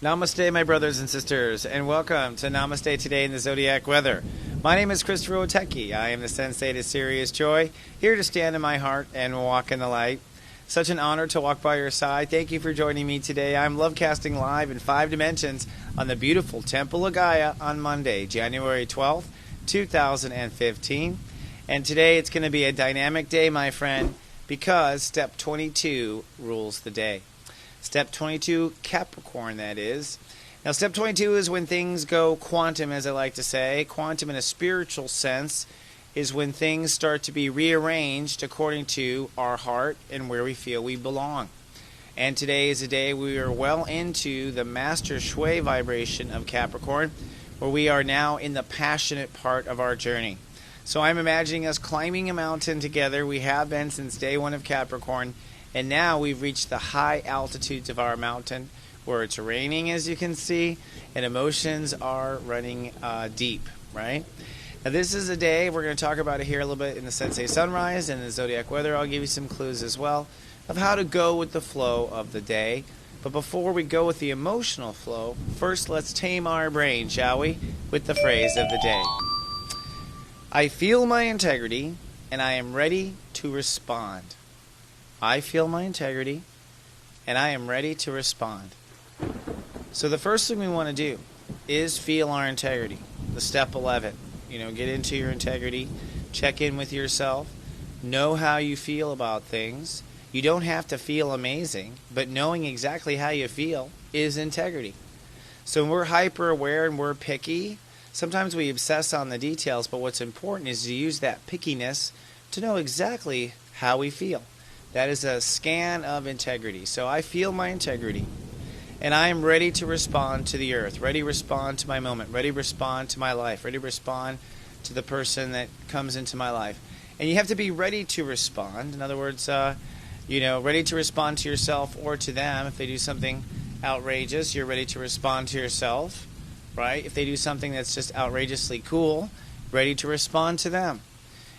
Namaste, my brothers and sisters, and welcome to Namaste Today in the Zodiac Weather. My name is Christopher Witecki. I am the sensei to Sirius Joy, here to stand in my heart and walk in the light. Such an honor to walk by your side. Thank you for joining me today. I'm lovecasting live in 5 dimensions on the beautiful Temple of Gaia on Monday, January 12th, 2015. And today it's going to be a dynamic day, my friend, because Step 22 rules the day. Step 22, Capricorn, that is. Now, Step 22 is when things go quantum, as I like to say. Quantum in a spiritual sense is when things start to be rearranged according to our heart and where we feel we belong. And today is a day we are well into the master shui vibration of Capricorn, where we are now in the passionate part of our journey. So I'm imagining us climbing a mountain together. We have been since day one of Capricorn. And now we've reached the high altitudes of our mountain where it's raining, as you can see, and emotions are running deep, right? Now, this is a day, we're going to talk about it here a little bit in the Sensei Sunrise and the Zodiac Weather. I'll give you some clues as well of how to go with the flow of the day. But before we go with the emotional flow, first let's tame our brain, shall we, with the phrase of the day. I feel my integrity, and I am ready to respond. I feel my integrity, and I am ready to respond. So the first thing we want to do is feel our integrity. The step 11. Get into your integrity, check in with yourself, know how you feel about things. You don't have to feel amazing, but knowing exactly how you feel is integrity. So when we're hyper aware and we're picky, sometimes we obsess on the details, but what's important is to use that pickiness to know exactly how we feel. That is a scan of integrity. So I feel my integrity, and I am ready to respond to the earth, ready to respond to my moment, ready to respond to my life, ready to respond to the person that comes into my life. And you have to be ready to respond. In other words, ready to respond to yourself or to them. If they do something outrageous, you're ready to respond to yourself, right? If they do something that's just outrageously cool, ready to respond to them.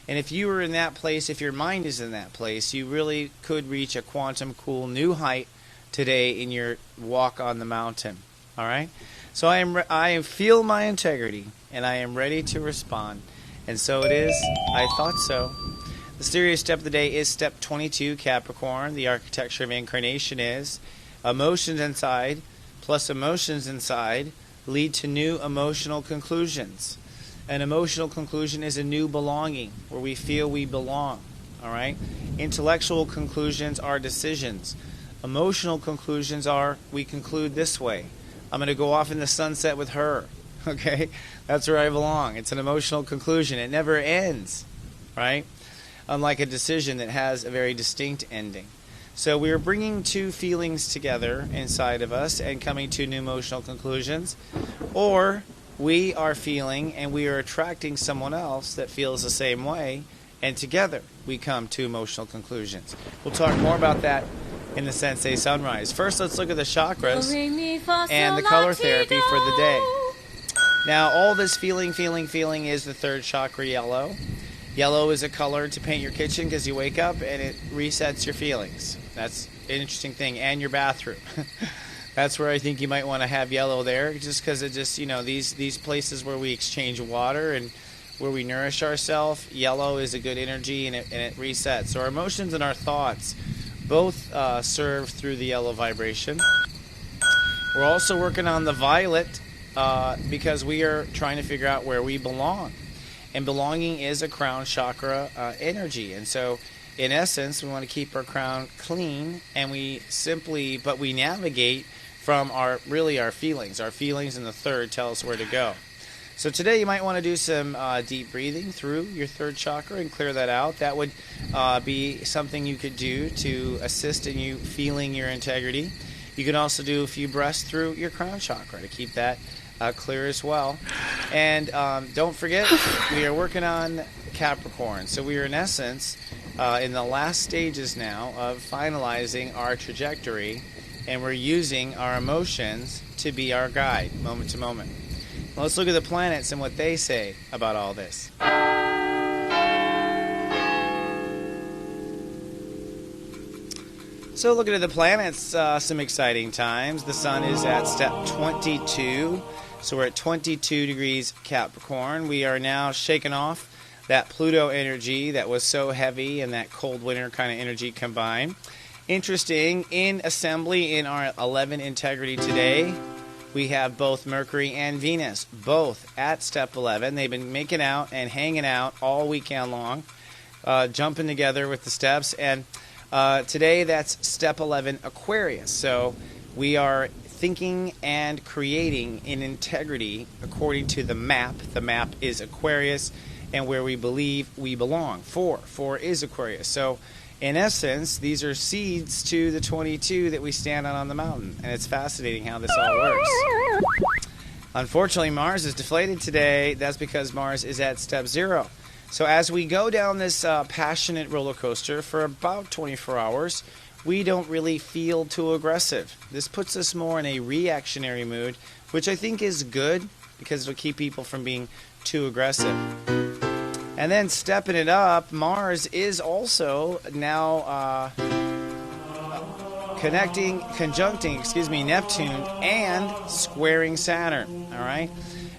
And if you are in that place, if your mind is in that place, you really could reach a quantum cool new height today in your walk on the mountain. All right? So I feel my integrity, and I am ready to respond. And so it is. I thought so. The serious step of the day is Step 22, Capricorn. The architecture of incarnation is emotions inside plus emotions inside lead to new emotional conclusions. An emotional conclusion is a new belonging, where we feel we belong. All right? Intellectual conclusions are decisions. Emotional conclusions are, we conclude this way. I'm going to go off in the sunset with her. Okay? That's where I belong. It's an emotional conclusion. It never ends. Right? Unlike a decision that has a very distinct ending. So we are bringing two feelings together inside of us and coming to new emotional conclusions. Or we are feeling and we are attracting someone else that feels the same way, and together we come to emotional conclusions. We'll talk more about that in the Sensei Sunrise. First, let's look at the chakras and the color therapy for the day. Now, all this feeling is the third chakra, yellow. Yellow is a color to paint your kitchen because you wake up and it resets your feelings. That's an interesting thing. And your bathroom. That's where I think you might want to have yellow there, just because it just, these places where we exchange water and where we nourish ourselves, yellow is a good energy and it resets. So our emotions and our thoughts both serve through the yellow vibration. We're also working on the violet because we are trying to figure out where we belong. And belonging is a crown chakra energy. And so in essence, we want to keep our crown clean, and we navigate from our feelings. Our feelings in the third tell us where to go. So today you might want to do some deep breathing through your third chakra and clear that out. That would be something you could do to assist in you feeling your integrity. You can also do a few breaths through your crown chakra to keep that clear as well. And don't forget, we are working on Capricorn. So we are in essence in the last stages now of finalizing our trajectory, and we're using our emotions to be our guide moment to moment. Now let's look at the planets and what they say about all this. So looking at the planets, some exciting times. The sun is at step 22, so we're at 22 degrees Capricorn. We are now shaking off that Pluto energy that was so heavy and that cold winter kind of energy combined. Interesting, in assembly in our 11 integrity today, we have both Mercury and Venus, both at step 11. They've been making out and hanging out all weekend long, jumping together with the steps. And today that's step 11 Aquarius. So we are thinking and creating in integrity according to the map. The map is Aquarius and where we believe we belong. 4 is Aquarius. So in essence, these are seeds to the 22 that we stand on the mountain. And it's fascinating how this all works. Unfortunately, Mars is deflated today. That's because Mars is at step 0. So as we go down this passionate roller coaster for about 24 hours, we don't really feel too aggressive. This puts us more in a reactionary mood, which I think is good because it'll keep people from being too aggressive. And then stepping it up, Mars is also now conjuncting Neptune and squaring Saturn. All right,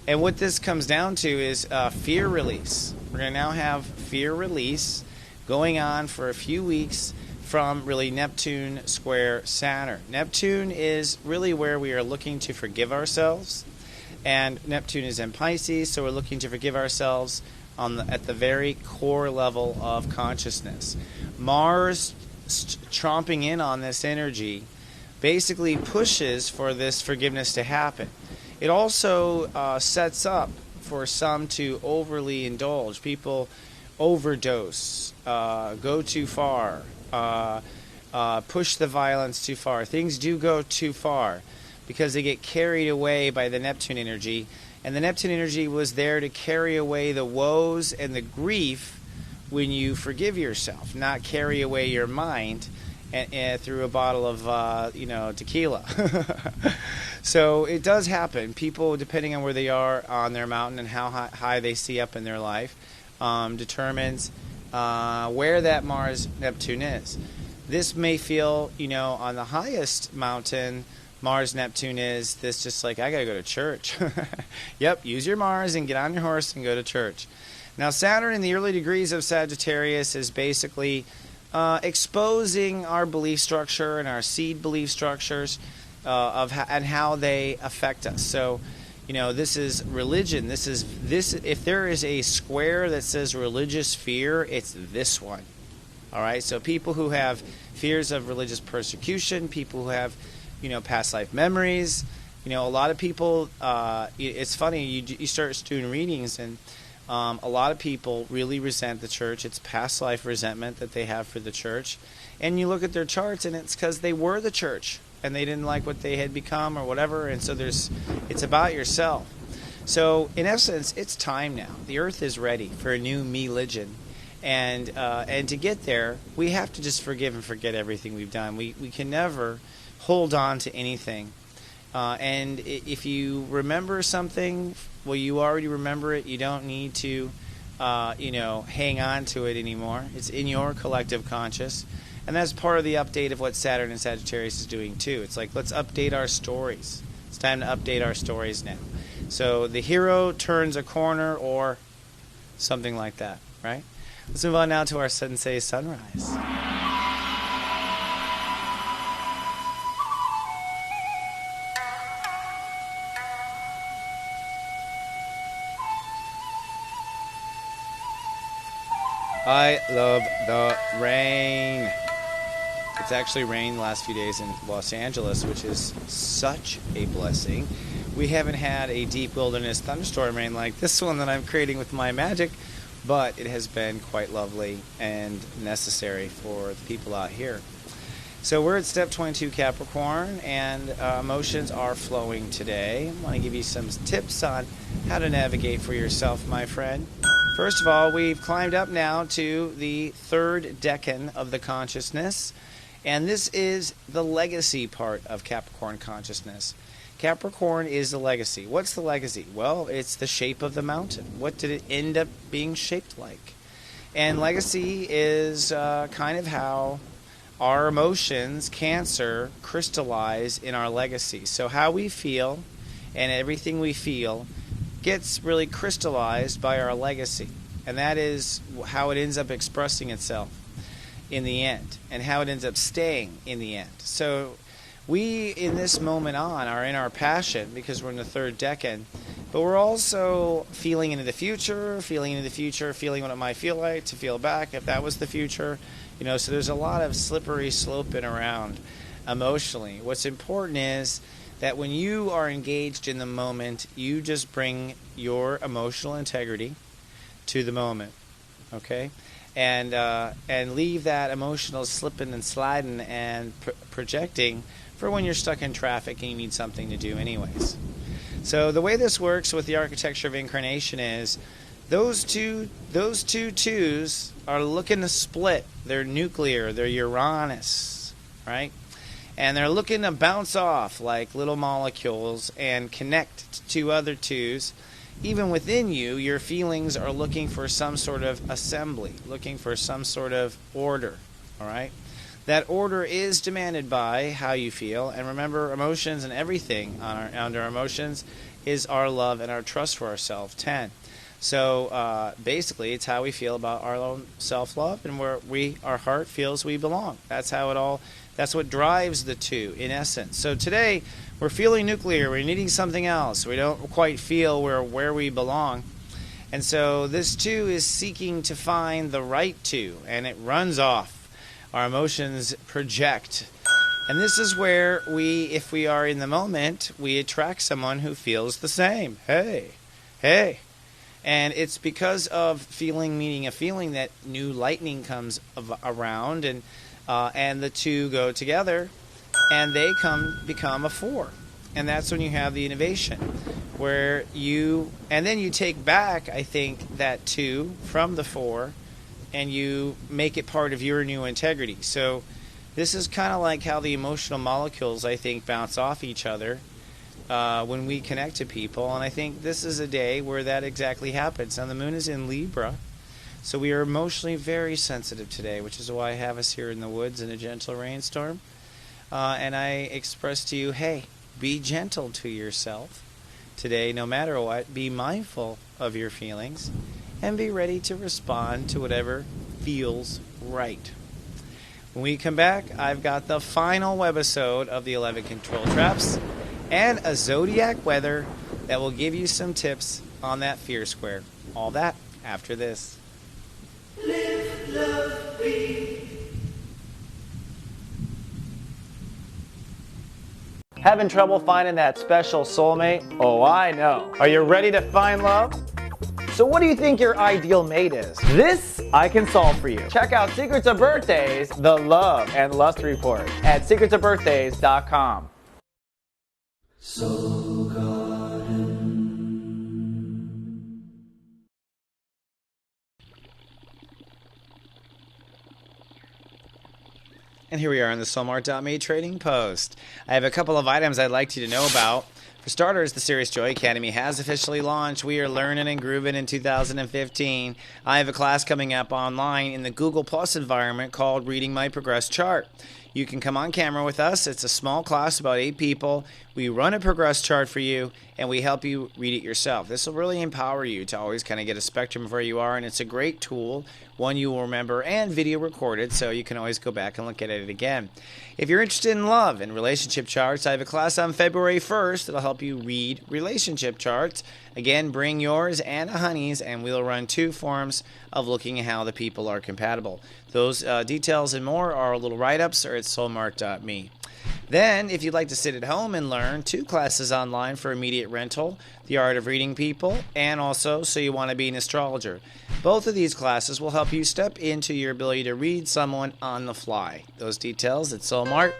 and what this comes down to is fear release. We're going to now have fear release going on for a few weeks from really Neptune square Saturn. Neptune is really where we are looking to forgive ourselves, and Neptune is in Pisces, so we're looking to forgive ourselves at the very core level of consciousness. Mars tromping in on this energy basically pushes for this forgiveness to happen. It also sets up for some to overly indulge. People overdose, go too far, push the violence too far. Things do go too far because they get carried away by the Neptune energy. And the Neptune energy was there to carry away the woes and the grief when you forgive yourself, not carry away your mind through a bottle of tequila. So it does happen. People, depending on where they are on their mountain and how high they see up in their life, determines where that Mars Neptune is. This may feel, on the highest mountain, Mars Neptune is this just like, I gotta go to church. Yep, use your Mars and get on your horse and go to church. Now Saturn in the early degrees of Sagittarius is basically exposing our belief structure and our seed belief structures and how they affect us. So, this is religion. This. If there is a square that says religious fear, it's this one. All right. So people who have fears of religious persecution, people who have past life memories. A lot of people, it's funny, you start doing readings and a lot of people really resent the church. It's past life resentment that they have for the church. And you look at their charts and it's because they were the church and they didn't like what they had become or whatever. And so it's about yourself. So in essence, it's time now. The earth is ready for a new me-ligion. And to get there, we have to just forgive and forget everything we've done. We can never hold on to anything. And if you remember something, well, you already remember it. You don't need to, hang on to it anymore. It's in your collective conscious. And that's part of the update of what Saturn and Sagittarius is doing, too. It's like, let's update our stories. It's time to update our stories now. So the hero turns a corner or something like that, right? Let's move on now to our Sensei Sunrise. I love the rain. It's actually rained the last few days in Los Angeles, which is such a blessing. We haven't had a deep wilderness thunderstorm rain like this one that I'm creating with my magic, but it has been quite lovely and necessary for the people out here. So we're at step 22 Capricorn, and emotions are flowing today. I want to give you some tips on how to navigate for yourself, my friend. First of all, we've climbed up now to the third decan of the consciousness, and this is the legacy part of Capricorn consciousness. Capricorn is the legacy. What's the legacy? Well, it's the shape of the mountain. What did it end up being shaped like? And legacy is kind of how our emotions, Cancer, crystallize in our legacy. So how we feel and everything we feel gets really crystallized by our legacy. And that is how it ends up expressing itself in the end, and how it ends up staying in the end. So we, in this moment on, are in our passion because we're in the third decan, but we're also feeling into the future, feeling what it might feel like to feel back if that was the future. So there's a lot of slippery sloping around emotionally. What's important is that when you are engaged in the moment, you just bring your emotional integrity to the moment, okay? And leave that emotional slipping and sliding and projecting for when you're stuck in traffic and you need something to do anyways. So the way this works with the architecture of incarnation is those two twos are looking to split. They're nuclear, they're Uranus, right? And they're looking to bounce off like little molecules and connect to other twos. Even within you, your feelings are looking for some sort of assembly, looking for some sort of order, all right? That order is demanded by how you feel. And remember, emotions and everything under our emotions is our love and our trust for ourselves, 10. So basically, it's how we feel about our own self-love and where our heart feels we belong. That's what drives the two, in essence. So today, we're feeling nuclear. We're needing something else. We don't quite feel where we belong. And so this two is seeking to find the right two, and it runs off. Our emotions project. And this is where if we are in the moment, we attract someone who feels the same. Hey. And it's because of feeling meeting a feeling that new lightning comes around, and the two go together, and they become a 4. And that's when you have the innovation, and then you take back, I think, that 2 from the 4, and you make it part of your new integrity. So this is kind of like how the emotional molecules, I think, bounce off each other when we connect to people. And I think this is a day where that exactly happens. Now, the moon is in Libra, so we are emotionally very sensitive today, which is why I have us here in the woods in a gentle rainstorm. And I express to you, hey, be gentle to yourself today, no matter what. Be mindful of your feelings and be ready to respond to whatever feels right. When we come back, I've got the final webisode of the 11 Control Traps and a Zodiac weather that will give you some tips on that fear square. All that after this. Live, love, be. Having trouble finding that special soulmate? Oh, I know. Are you ready to find love? So what do you think your ideal mate is? This I can solve for you. Check out Secrets of Birthdays, the Love and Lust Report at secretsofbirthdays.com. Soul Garden. And here we are on the Soulmart.me Trading Post. I have a couple of items I'd like you to know about. For starters, the Sirius Joy Academy has officially launched. We are learning and grooving in 2015. I have a class coming up online in the Google Plus environment called Reading My Progress Chart. You can come on camera with us. It's a small class, about 8 people. We run a progress chart for you, and we help you read it yourself. This will really empower you to always kind of get a spectrum of where you are, and it's a great tool, one you will remember, and video recorded, so you can always go back and look at it again. If you're interested in love and relationship charts, I have a class on February 1st that'll help you read relationship charts. Again, bring yours and a honey's, and we'll run 2 forms of looking at how the people are compatible. Those details and more are little write-ups or at soulmart.me. Then, if you'd like to sit at home and learn, 2 classes online for immediate rental, The Art of Reading People, and also So You Want to Be an Astrologer. Both of these classes will help you step into your ability to read someone on the fly. Those details at Soulmart.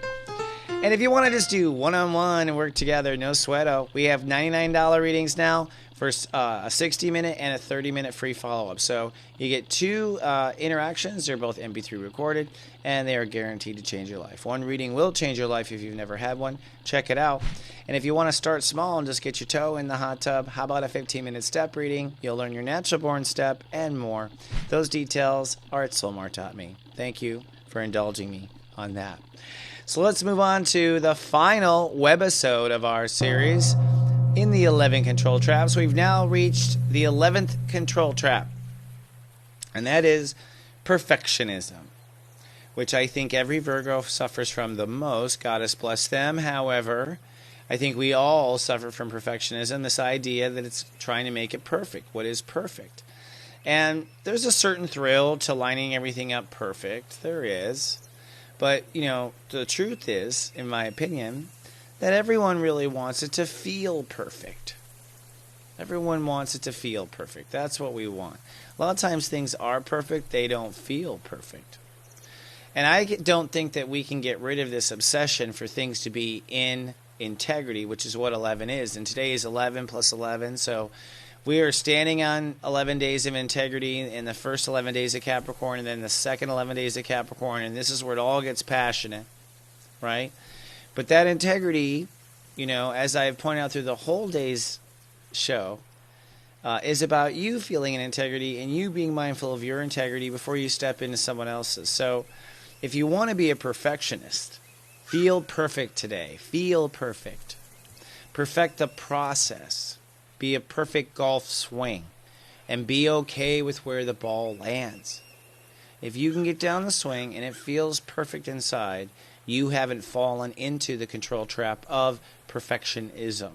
And if you want to just do one-on-one and work together, no sweato, we have $99 readings now for a 60-minute and a 30-minute free follow-up. So you get 2 interactions. They're both MP3 recorded, and they are guaranteed to change your life. One reading will change your life if you've never had one. Check it out. And if you want to start small and just get your toe in the hot tub, how about a 15-minute step reading? You'll learn your natural-born step and more. Those details are at soulmart.me. Thank you for indulging me on that. So let's move on to the final webisode of our series in the 11 control traps. We've now reached the 11th control trap, and that is perfectionism, which I think every Virgo suffers from the most. Goddess bless them. However, I think we all suffer from perfectionism, this idea that it's trying to make it perfect. What is perfect? And there's a certain thrill to lining everything up perfect. There is. But, the truth is, in my opinion, that everyone really wants it to feel perfect. Everyone wants it to feel perfect. That's what we want. A lot of times things are perfect, they don't feel perfect. And I don't think that we can get rid of this obsession for things to be in integrity, which is what 11 is. And today is 11 plus 11, so we are standing on 11 days of integrity in the first 11 days of Capricorn and then the second 11 days of Capricorn, and this is where it all gets passionate, right? But that integrity, as I've pointed out through the whole day's show, is about you feeling in integrity and you being mindful of your integrity before you step into someone else's. So if you want to be a perfectionist, feel perfect today. Feel perfect. Perfect the process. Be a perfect golf swing. And be okay with where the ball lands. If you can get down the swing and it feels perfect inside, you haven't fallen into the control trap of perfectionism.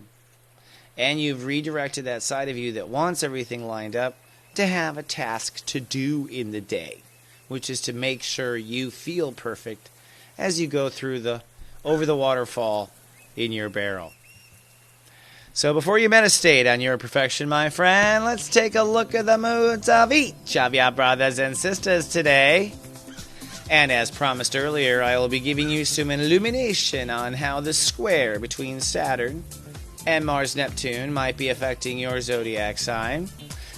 And you've redirected that side of you that wants everything lined up to have a task to do in the day, which is to make sure you feel perfect as you go through over the waterfall in your barrel. So before you meditate on your perfection, my friend, let's take a look at the moods of each of your brothers and sisters today. And as promised earlier, I will be giving you some illumination on how the square between Saturn and Mars-Neptune might be affecting your zodiac sign.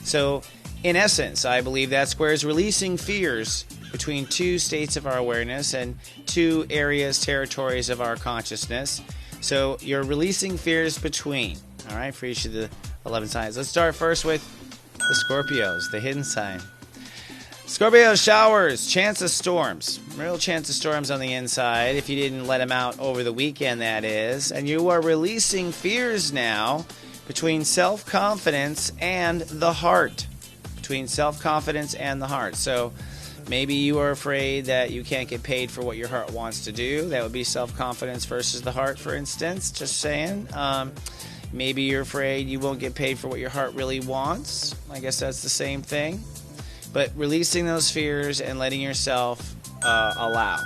So, in essence, I believe that square is releasing fears between two states of our awareness and two areas, territories of our consciousness. So, you're releasing fears between, all right, for each of the 11 signs. Let's start first with the Scorpios, the hidden sign. Scorpio showers, chance of storms, real chance of storms on the inside, if you didn't let them out over the weekend, that is. And you are releasing fears now between self-confidence and the heart. Between self-confidence and the heart. So maybe you are afraid that you can't get paid for what your heart wants to do. That would be self-confidence versus the heart, for instance, just saying. Maybe you're afraid you won't get paid for what your heart really wants. I guess that's the same thing. But releasing those fears and letting yourself allow.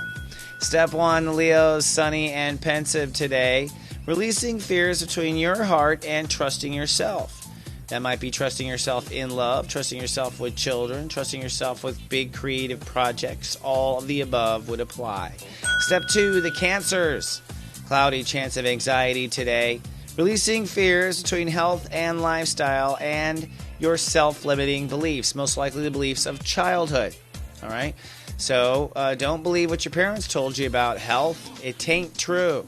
Step 1, Leo's sunny and pensive today. Releasing fears between your heart and trusting yourself. That might be trusting yourself in love, trusting yourself with children, trusting yourself with big creative projects. All of the above would apply. Step 2, the Cancers. Cloudy chance of anxiety today. Releasing fears between health and lifestyle and your self-limiting beliefs, most likely the beliefs of childhood. All right? So don't believe what your parents told you about health. It ain't true.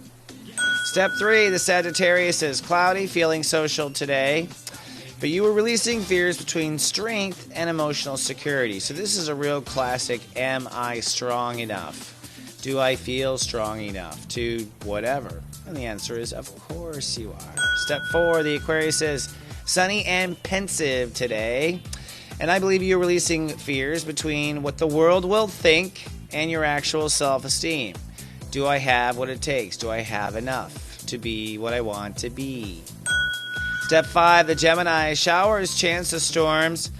Step 3, the Sagittarius is cloudy, feeling social today. But you were releasing fears between strength and emotional security. So this is a real classic, am I strong enough? Do I feel strong enough to whatever? And the answer is, of course you are. Step 4, the Aquarius is sunny and pensive today. And I believe you're releasing fears between what the world will think and your actual self-esteem. Do I have what it takes? Do I have enough to be what I want to be? Step 5, the Gemini showers, chance of storms.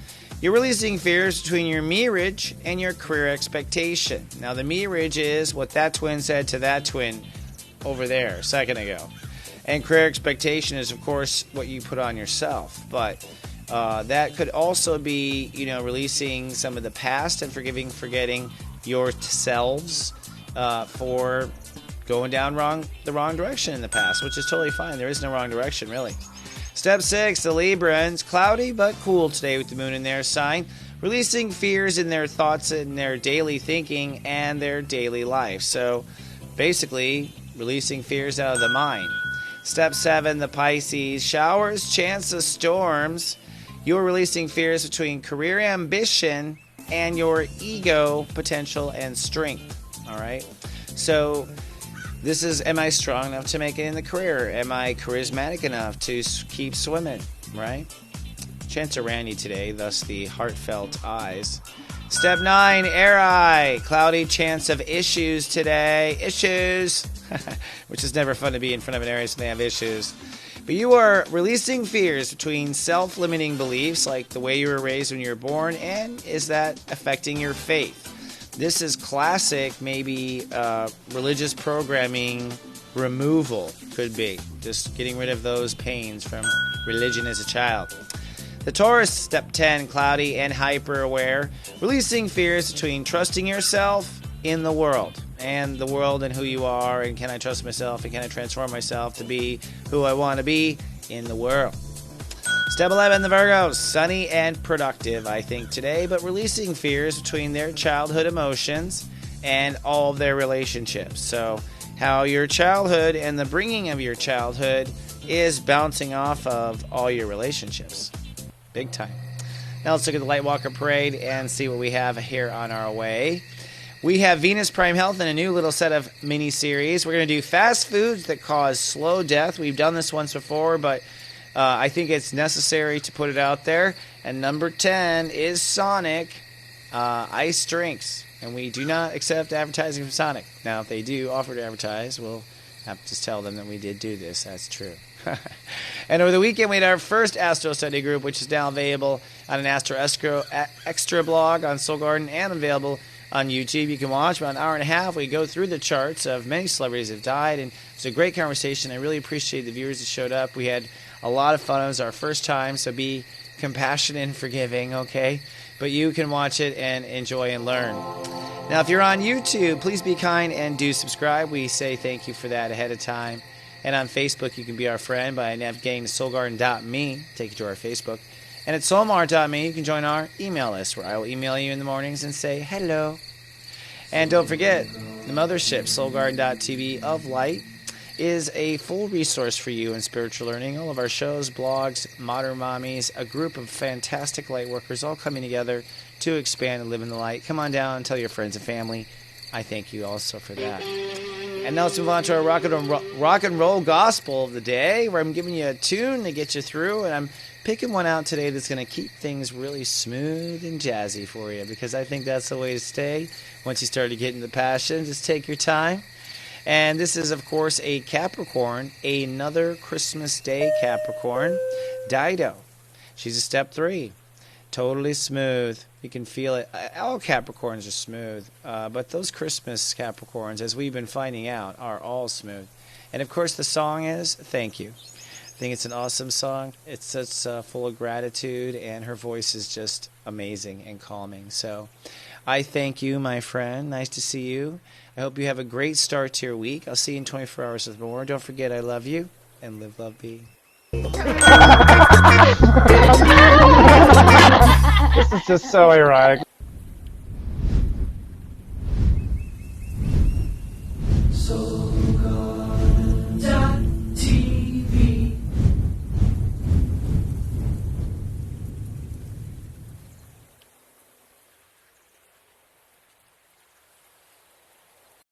You're releasing fears between your marriage and your career expectation. Now, the marriage is what that twin said to that twin over there a second ago. And career expectation is, of course, what you put on yourself. But that could also be, releasing some of the past and forgetting yourselves for going down the wrong direction in the past, which is totally fine. There is no wrong direction, really. Step 6, the Librans, cloudy but cool today with the moon in their sign, releasing fears in their thoughts and their daily thinking and their daily life. So basically, releasing fears out of the mind. Step 7, the Pisces, showers, chance of storms. You're releasing fears between career ambition and your ego, potential, and strength. All right? So this is, am I strong enough to make it in the career? Am I charismatic enough to keep swimming, right? Chance around you today, thus the heartfelt eyes. Step 9, air eye. Cloudy chance of issues today. Issues. Which is never fun to be in front of an Aries when they have issues. But you are releasing fears between self-limiting beliefs, like the way you were raised when you were born, and is that affecting your faith? This is classic, maybe religious programming removal, could be. Just getting rid of those pains from religion as a child. The Taurus, step 10, cloudy and hyper-aware, releasing fears between trusting yourself in the world, and the world and who you are, and can I trust myself, and can I transform myself to be who I want to be in the world. Step 11, the Virgos, sunny and productive, I think, today, but releasing fears between their childhood emotions and all of their relationships. So how your childhood and the bringing of your childhood is bouncing off of all your relationships. Big time. Now let's look at the Lightwalker Parade and see what we have here on our way. We have Venus Prime Health in a new little set of mini-series. We're going to do fast foods that cause slow death. We've done this once before, but I think it's necessary to put it out there. And number 10 is Sonic ice drinks. And we do not accept advertising from Sonic. Now, if they do offer to advertise, we'll have to tell them that we did do this. That's true. And over the weekend, we had our first Astro Study group, which is now available on an Astro Extra blog on Soul Garden and available on YouTube. You can watch about an hour and a half. We go through the charts of many celebrities that have died, and it's a great conversation. I really appreciate the viewers that showed up. We had a lot of fun. It was our first time, so be compassionate and forgiving, okay? But you can watch it and enjoy and learn. Now, if you're on YouTube, please be kind and do subscribe. We say thank you for that ahead of time. And on Facebook, you can be our friend by navigating to soulgarden.me, take you to our Facebook. And at soulmar.me, you can join our email list, where I will email you in the mornings and say hello. And don't forget, the mothership, soulgarden.tv of light, is a full resource for you in spiritual learning. All of our shows, blogs, modern mommies, a group of fantastic light workers all coming together to expand and live in the light. Come on down and tell your friends and family. I thank you also for that. And now let's move on to our rock and roll gospel of the day, where I'm giving you a tune to get you through, and I'm picking one out today that's going to keep things really smooth and jazzy for you, because I think that's the way to stay. Once you start to get into passion, just take your time. And this is, of course, a Capricorn, another Christmas Day Capricorn, Dido. She's a step 3. Totally smooth. You can feel it. All Capricorns are smooth, but those Christmas Capricorns, as we've been finding out, are all smooth. And of course, the song is Thank You. I think it's an awesome song. It's full of gratitude, and her voice is just amazing and calming. So I thank you, my friend. Nice to see you. I hope you have a great start to your week. I'll see you in 24 hours with more. Don't forget, I love you, and live, love, be. This is just so ironic.